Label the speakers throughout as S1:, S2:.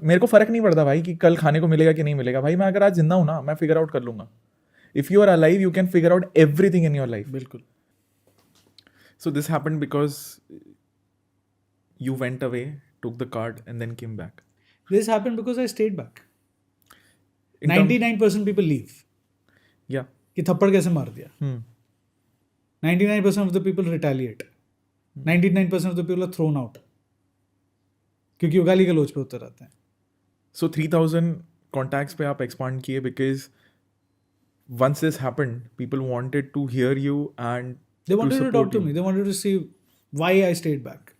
S1: मेरे को फर्क नहीं पड़ता भाई कि कल खाने को मिलेगा कि नहीं मिलेगा भाई, मैं अगर आज जिंदा हूं ना मैं फिगर आउट कर लूंगा. If you are alive you can figure out everything in your life.
S2: बिल्कुल.
S1: So this happened because you went away, took the card, and then came back.
S2: This happened because I stayed back.
S1: In term-
S2: 99% people leave.
S1: Yeah.
S2: कि थप्पड़ कैसे मार दिया. 99% of the people retaliate. 99% of the people are thrown out. क्योंकि वो गाली गलौज पे उतर आते हैं.
S1: So 3,000 contacts पे आप expand किए because once this happened, people wanted to hear you and
S2: They wanted to
S1: support
S2: talk to
S1: you.
S2: me. They wanted to see why I stayed back.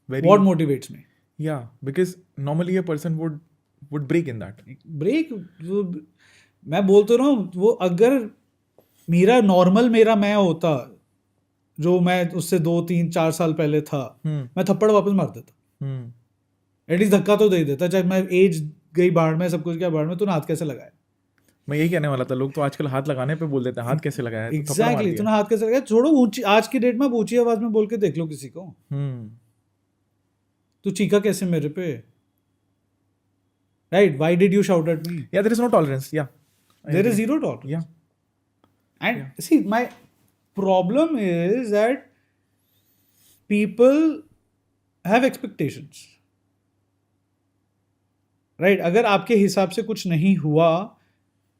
S1: Very,
S2: What motivates me.
S1: Yeah, because normally a person would break in that.
S2: Break मैं बोलता रहा हूँ, वो अगर मेरा normal मेरा मैं होता जो मैं उससे 2-3-4 साल पहले था, मैं थप्पड़ वापस मार देता. एटलीस्ट धक्का तो दे देता. चाहे मैं एज गई बाढ़ में, सब कुछ क्या बाढ़ में, तूने हाथ कैसे लगाया.
S1: मैं यही कहने वाला था, लोग तो आजकल हाथ लगाने पे बोल देते हैं हाथ कैसे लगाया है, तो थप्पड़ मार
S2: एग्जैक्टली.
S1: दिया.
S2: तूने हाथ कैसे लगाया. छोड़ो ऊंची, आज की डेट में आप ऊंची आवाज में बोल के देख लो किसी को. तू चीखा कैसे मेरे पे. Right. Why did you shout at me.
S1: Yeah, there is no tolerance. Yeah. I
S2: There is
S1: agree.
S2: zero tolerance.
S1: Yeah.
S2: And see, my problem is that people have expectations. Right? अगर आपके हिसाब से कुछ नहीं हुआ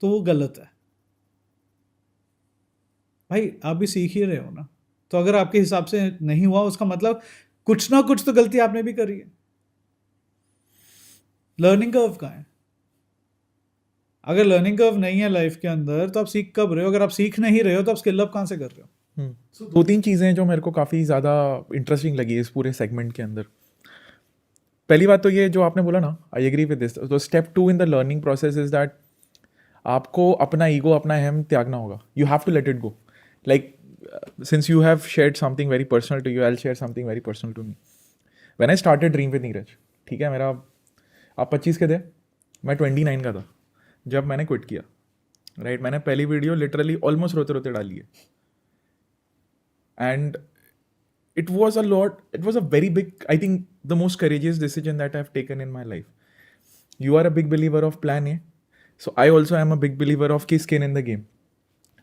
S2: तो वो गलत है. भाई आप भी सीख ही रहे हो ना. तो अगर आपके हिसाब से नहीं हुआ उसका मतलब कुछ ना कुछ तो गलती आपने भी करी है. लर्निंग कर्व कहाँ है. अगर लर्निंग कर्व नहीं है लाइफ के अंदर तो आप सीख कब रहे हो. अगर आप सीख नहीं रहे हो तो आप स्किल अप कहाँ से कर रहे हो.
S1: So, 2-3 चीज़ें हैं जो मेरे को काफ़ी ज़्यादा इंटरेस्टिंग लगी इस पूरे सेगमेंट के अंदर. पहली बात तो ये जो आपने बोला ना, आई एग्री विद दिस. तो step 2 in the learning process is that आपको अपना ईगो, अपना अहम त्यागना होगा. You have to let it go. Like since you have shared something very personal to you, I will share something very personal to me. When I started dream with Neeraj, ठीक है, मेरा आप 25 के थे, मैं 29 का था जब मैंने क्विट किया. राइट. मैंने पहली वीडियो लिटरली ऑलमोस्ट रोते रोते डाली है. And it was a very big, I think the most courageous decision that I've taken in my life. You are a big believer of plan A. So I also am a big believer of skin in the game.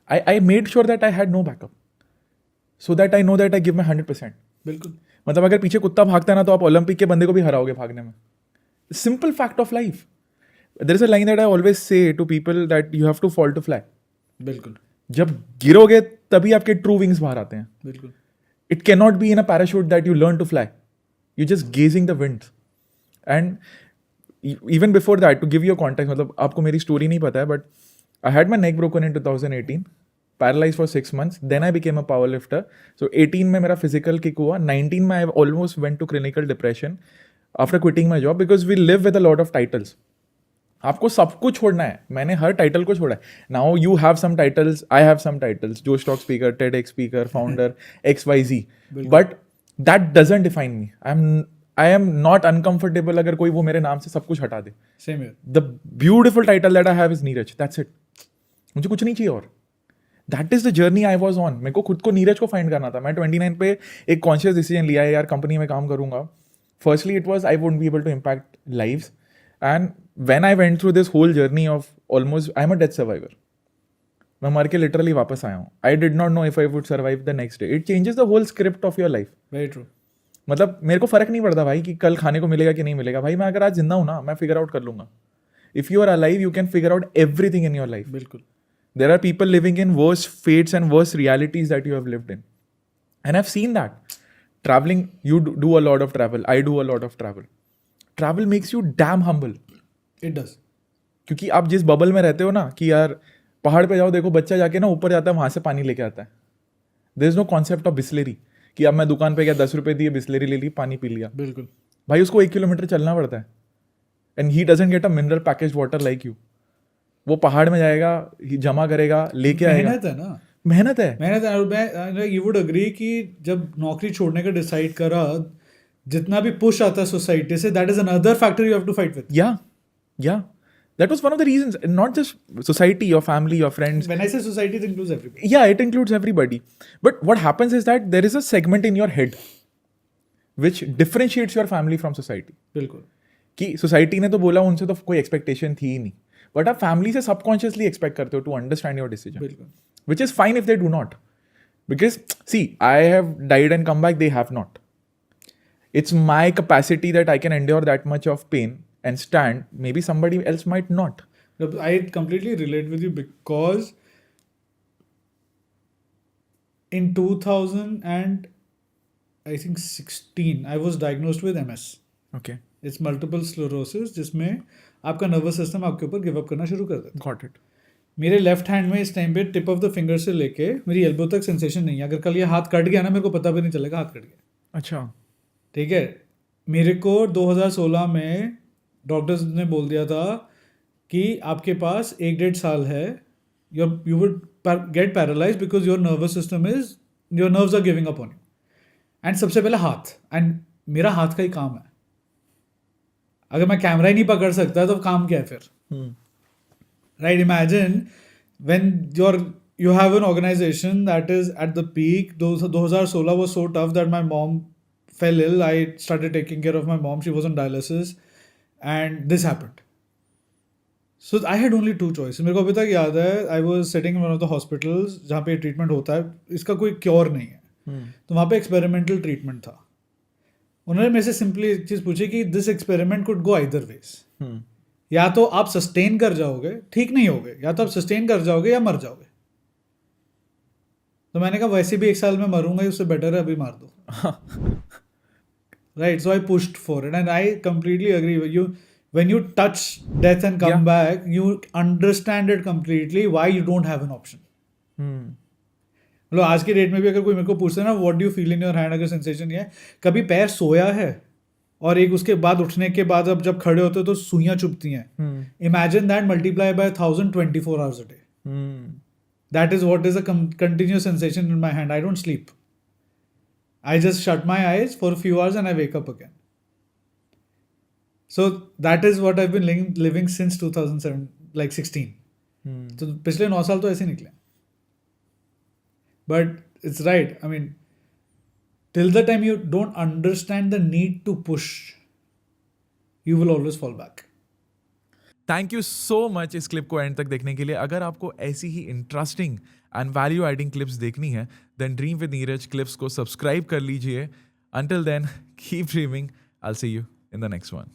S1: I made sure that I had no backup. So that I know that I give my 100%.
S2: बिल्कुल.
S1: मतलब अगर पीछे कुत्ता भागता है ना तो आप ओलंपिक के बंदे को भी हराओगे भागने में. Simple fact of life. There is a line that I always say to people that you have to fall to fly.
S2: बिल्कुल.
S1: जब गिरोगे तभी आपके ट्रू विंग्स बाहर आते हैं.
S2: बिल्कुल.
S1: It cannot be in a parachute that you learn to fly. You're just gazing the winds. And even before that, to give you a context, मतलब आपको मेरी story नहीं पता है, but I had my neck broken in 2018, paralyzed for 6 months. Then I became a powerlifter. So 18 में मेरा physical kick हुआ. 19 में I almost went to clinical depression after quitting my job because we live with a lot of titles. आपको सब कुछ छोड़ना है. मैंने हर टाइटल को छोड़ा है. Now you have some titles, I have some titles, जो stock speaker, TEDx speaker, founder, XYZ. But that doesn't define me. I am not uncomfortable अगर कोई वो मेरे नाम से सब कुछ हटा दे.
S2: Same here.
S1: The beautiful title that I have is Neeraj. That's it. मुझे कुछ नहीं चाहिए और. That is the journey I was on. मेरे को खुद को नीरज को फाइंड करना था. मैं 29 पे एक कॉन्शियस डिसीजन लिया है, यार कंपनी में काम करूंगा. Firstly it was I won't be able to impact lives. And when I went through this whole journey of almost, I'm a death survivor. मैं मर के literally वापस आया हूँ. I did not know if I would survive the next day. It changes the whole script of your life.
S2: Very true.
S1: मतलब मेरे को फर्क नहीं पड़ता भाई कि कल खाने को मिलेगा कि नहीं मिलेगा भाई, मैं अगर आज जिंदा हूँ ना मैं फिगर आउट कर लूंगा. If you are alive, you can figure out everything in your life.
S2: बिल्कुल.
S1: There are people living in worse fates and worse realities that you have lived in. And I've seen that. Traveling, you do a lot of travel. I do a lot of travel. Travel makes you damn humble.
S2: It does.
S1: क्योंकि आप जिस bubble में रहते हो ना कि यार पहाड़ पे जाओ, देखो बच्चा जाके ना ऊपर जाता है वहां से पानी लेके आता है. There is no concept of Bisleri कि अब मैं दुकान पे गया 10 रुपए दिए, बिस्लेरी ले ली, पानी पी लिया.
S2: बिल्कुल.
S1: भाई उसको 1 किलोमीटर चलना पड़ता है. And he doesn't get a mineral package water like you. वो पहाड़ में जाएगा, जमा करेगा, लेके आएगा.
S2: मेहनत है ना.
S1: मेहनत है.
S2: मैं यू वुड अग्री कि जब नौकरी छोड़ने का डिसाइड करा, जितना भी पुश आता है सोसाइटी से, that is another factor you have to fight with.
S1: Yeah. That was one of the reasons. Not just society, your family, your friends.
S2: When I say society, it includes everybody.
S1: Yeah, it includes everybody. But what happens is that there is a segment in your head which differentiates your family from society.
S2: बिल्कुल.
S1: कि society ने तो बोला, उनसे तो कोई expectation थी ही नहीं, बट आप फैमिली से सबकॉन्शियसली एक्सपेक्ट करते हो टू अंडरस्टैंड योर डिसीजन,
S2: बिल्कुल
S1: which is fine if they do not. Because, see, I have died and come back, they have not. It's my capacity that I can endure that much of pain and stand. Maybe somebody else might not.
S2: I completely relate with you because in 2000 and I think 16 I was diagnosed with MS.
S1: Okay,
S2: It's multiple sclerosis जिसमें आपका nervous system आपके ऊपर give up करना शुरू कर देता है.
S1: got it.
S2: मेरे लेफ्ट हैंड में इस टाइम पे टिप ऑफ द फिंगर से लेके मेरी एल्बो तक सेंसेशन नहीं है. अगर कल ये हाथ कट गया ना, मेरे को पता भी नहीं चलेगा हाथ कट गया.
S1: अच्छा.
S2: ठीक है. मेरे को 2016 में डॉक्टर्स ने बोल दिया था कि आपके पास 1-1.5 साल है, you would get paralyse because your nervous system is, your nerves are giving up on you. And सबसे पहले हाथ, एंड मेरा हाथ का ही काम है. अगर मैं कैमरा ही नहीं पकड़ सकता तो काम क्या है फिर? Right, imagine when you have an organization that is at the peak. 2016 was so tough that my mom fell ill. I started taking care of my mom. She was on dialysis and this happened. So I had only 2 choices. मेरे को अभी तक याद है, I was sitting in one of the hospitals जहाँ पे treatment होता है. इसका कोई क्योर नहीं है. तो वहाँ पे एक्सपेरिमेंटल ट्रीटमेंट था. उन्होंने मेरे से सिंपली एक चीज़ पूछी कि this experiment could go either ways. या तो आप सस्टेन कर जाओगे, ठीक नहीं होगे, या तो आप सस्टेन कर जाओगे या मर जाओगे. तो मैंने कहा वैसे भी 1 साल में मरूंगा, उससे बेटर है अभी मार दो. Right, so I pushed for it and I completely agree with you. When you touch death and come back, you understand it completely why you don't have an option. मतलब आज की डेट में भी अगर कोई मेरे को पूछता है ना, what do you feel in your hand, अगर सेंसेशन ये है, कभी पैर सोया है और एक उसके बाद उठने के बाद अब जब खड़े होते हो तो सुइयां चुभती हैं. Imagine that multiply by 1000 24 hours a day. That is what is a continuous sensation in my hand. I don't sleep. I just shut my eyes for a few hours and I wake up again. So that is what I've been living since 2007, like 16. तो पिछले 9 साल तो ऐसे निकले. But it's right. I mean, till the time you don't understand the need to push, you will always fall back.
S1: Thank you so much इस clip को end तक देखने के लिए. अगर आपको ऐसी ही interesting and value adding clips देखनी है, then dream with Neeraj clips को सब्सक्राइब कर लीजिए. Until then, keep dreaming. I will see you in the next one.